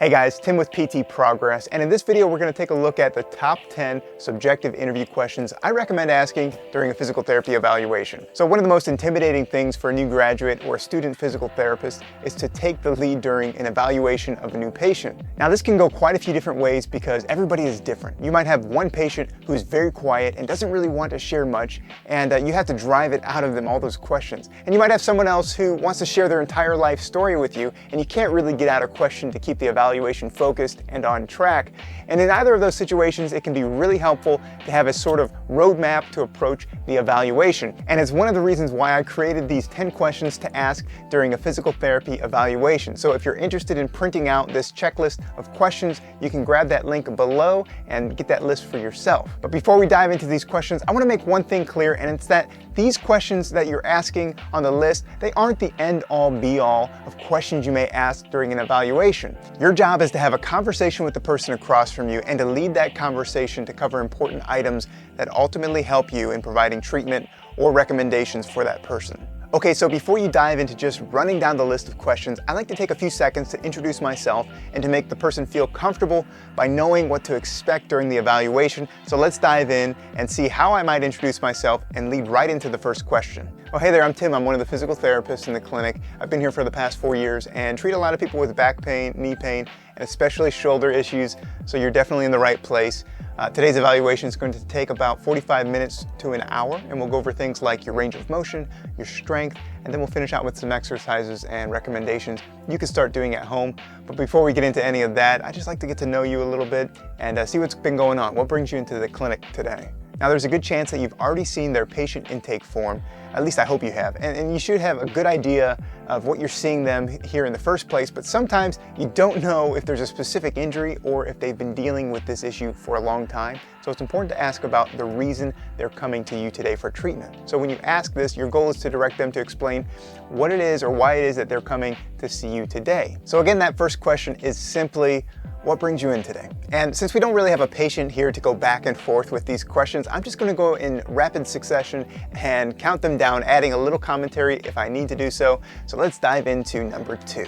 Hey guys, Tim with PTProgress, and in this video we're going to take a look at the top 10 subjective interview questions I recommend asking during a physical therapy evaluation. So one of the most intimidating things for a new graduate or a student physical therapist is to take the lead during an evaluation of a new patient. Now this can go quite a few different ways because everybody is different. You might have one patient who's very quiet and doesn't really want to share much, and you have to drive it out of them, all those questions. And you might have someone else who wants to share their entire life story with you, and you can't really get out a question to keep the evaluation focused and on track. And in either of those situations, it can be really helpful to have a sort of roadmap to approach the evaluation. And it's one of the reasons why I created these 10 questions to ask during a physical therapy evaluation. So if you're interested in printing out this checklist of questions, you can grab that link below and get that list for yourself. But before we dive into these questions, I want to make one thing clear, and it's that these questions that you're asking on the list, they aren't the end-all be-all of questions you may ask during an evaluation. Your job is to have a conversation with the person across from you and to lead that conversation to cover important items that ultimately help you in providing treatment or recommendations for that person. Okay, so before you dive into just running down the list of questions, I like to take a few seconds to introduce myself and to make the person feel comfortable by knowing what to expect during the evaluation. So let's dive in and see how I might introduce myself and lead right into the first question. Oh, hey there, I'm Tim. I'm one of the physical therapists in the clinic. I've been here for the past 4 years and treat a lot of people with back pain, knee pain, and especially shoulder issues, so you're definitely in the right place. Today's evaluation is going to take about 45 minutes to an hour, and we'll go over things like your range of motion, your strength, and then we'll finish out with some exercises and recommendations you can start doing at home. But before we get into any of that, I just like to get to know you a little bit and see what's been going on. What brings you into the clinic today? Now, there's a good chance that you've already seen their patient intake form. At least I hope you have. And you should have a good idea of what you're seeing them here in the first place, but sometimes you don't know if there's a specific injury or if they've been dealing with this issue for a long time. So it's important to ask about the reason they're coming to you today for treatment. So when you ask this, your goal is to direct them to explain what it is or why it is that they're coming to see you today. So again, that first question is simply, what brings you in today? And since we don't really have a patient here to go back and forth with these questions, I'm just going to go in rapid succession and count them down, adding a little commentary if I need to do so. So let's dive into number 2.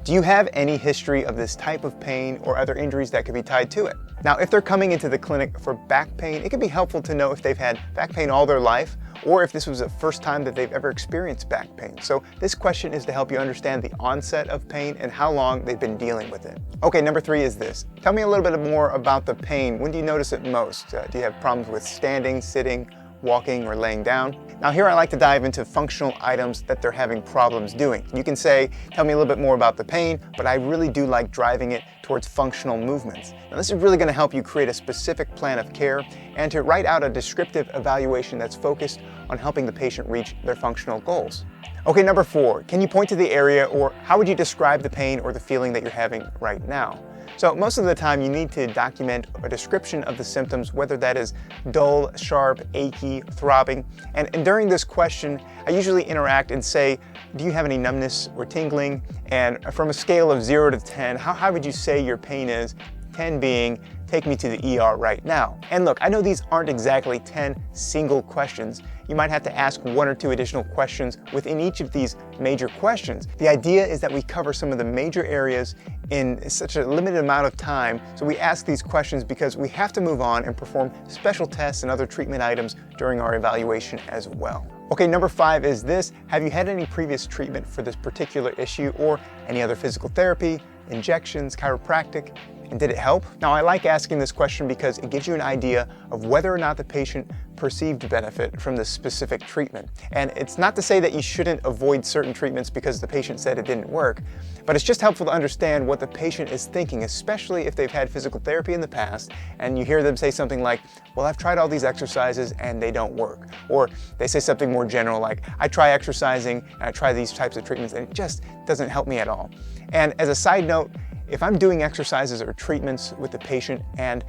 Do you have any history of this type of pain or other injuries that could be tied to it? Now, if they're coming into the clinic for back pain, it can be helpful to know if they've had back pain all their life or if this was the first time that they've ever experienced back pain. So this question is to help you understand the onset of pain and how long they've been dealing with it. Okay, number 3 is this. Tell me a little bit more about the pain. When do you notice it most? Do you have problems with standing, sitting, walking, or laying down? Now here I like to dive into functional items that they're having problems doing. You can say, tell me a little bit more about the pain, but I really do like driving it towards functional movements. Now this is really going to help you create a specific plan of care and to write out a descriptive evaluation that's focused on helping the patient reach their functional goals. Okay, number 4, can you point to the area or how would you describe the pain or the feeling that you're having right now? So most of the time you need to document a description of the symptoms, whether that is dull, sharp, achy, throbbing. And during this question, I usually interact and say, do you have any numbness or tingling? And from a scale of 0 to 10, how high would you say your pain is? 10 being, take me to the ER right now. And look, I know these aren't exactly 10 single questions. You might have to ask 1 or 2 additional questions within each of these major questions. The idea is that we cover some of the major areas in such a limited amount of time. So we ask these questions because we have to move on and perform special tests and other treatment items during our evaluation as well. Okay, number 5 is this. Have you had any previous treatment for this particular issue or any other physical therapy, injections, chiropractic? And did it help? Now, I like asking this question because it gives you an idea of whether or not the patient perceived benefit from this specific treatment. And it's not to say that you shouldn't avoid certain treatments because the patient said it didn't work, but it's just helpful to understand what the patient is thinking, especially if they've had physical therapy in the past and you hear them say something like, well, I've tried all these exercises and they don't work. Or they say something more general like, I try exercising and I try these types of treatments and it just doesn't help me at all. And as a side note, if I'm doing exercises or treatments with the patient and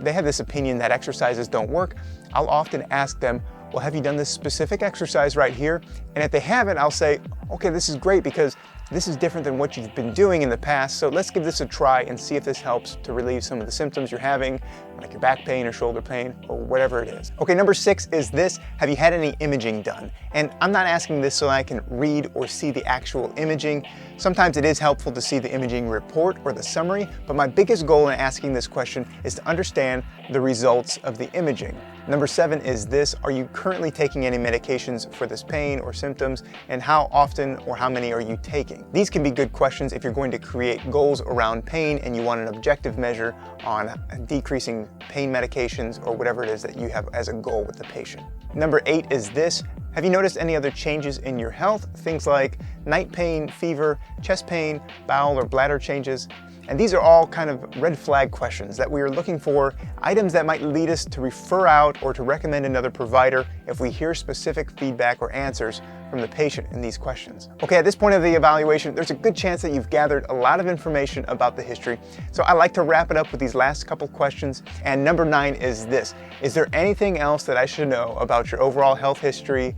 they have this opinion that exercises don't work, I'll often ask them, well, have you done this specific exercise right here? And if they haven't, I'll say, okay, this is great because This is different than what you've been doing in the past, so let's give this a try and see if this helps to relieve some of the symptoms you're having, like your back pain or shoulder pain or whatever it is. Okay, number 6 is this: have you had any imaging done? And I'm not asking this so I can read or see the actual imaging. Sometimes it is helpful to see the imaging report or the summary, but my biggest goal in asking this question is to understand the results of the imaging. Number 7 is this: are you currently taking any medications for this pain or symptoms, and how often or how many are you taking? These can be good questions if you're going to create goals around pain and you want an objective measure on decreasing pain medications or whatever it is that you have as a goal with the patient. Number 8 is this: have you noticed any other changes in your health? Things like night pain, fever, chest pain, bowel or bladder changes. And these are all kind of red flag questions that we are looking for, items that might lead us to refer out or to recommend another provider if we hear specific feedback or answers from the patient in these questions. Okay, at this point of the evaluation, there's a good chance that you've gathered a lot of information about the history. So I like to wrap it up with these last couple questions. And number 9 is this: is there anything else that I should know about your overall health history?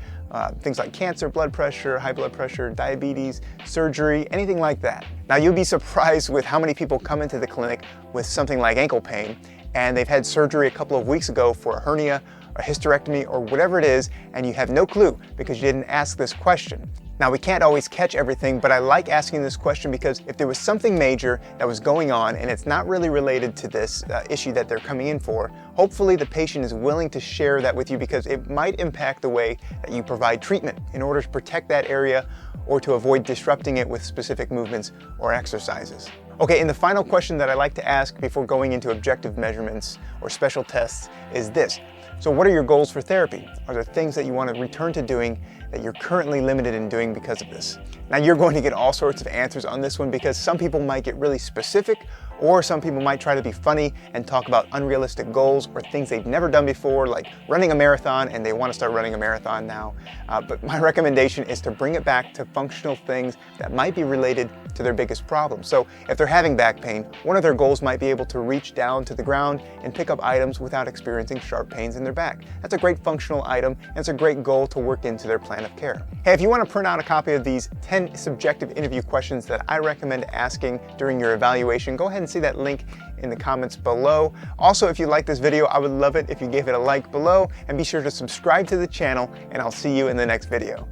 Things like cancer, blood pressure, high blood pressure, diabetes, surgery, anything like that. Now, you'll be surprised with how many people come into the clinic with something like ankle pain, and they've had surgery a couple of weeks ago for a hernia, a hysterectomy, or whatever it is, and you have no clue because you didn't ask this question. Now, we can't always catch everything, but I like asking this question because if there was something major that was going on and it's not really related to this issue that they're coming in for, hopefully the patient is willing to share that with you because it might impact the way that you provide treatment in order to protect that area or to avoid disrupting it with specific movements or exercises. Okay, and the final question that I like to ask before going into objective measurements or special tests is this: so what are your goals for therapy? Are there things that you want to return to doing that you're currently limited in doing because of this? Now, you're going to get all sorts of answers on this one because some people might get really specific, or some people might try to be funny and talk about unrealistic goals or things they've never done before, like running a marathon, and they want to start running a marathon now. But my recommendation is to bring it back to functional things that might be related to their biggest problem. So if they're having back pain, one of their goals might be able to reach down to the ground and pick up items without experiencing sharp pains in their back. That's a great functional item, and it's a great goal to work into their plan of care. Hey, if you want to print out a copy of these 10 subjective interview questions that I recommend asking during your evaluation, go ahead and see that link in the comments below. Also, if you like this video, I would love it if you gave it a like below, and be sure to subscribe to the channel, and I'll see you in the next video.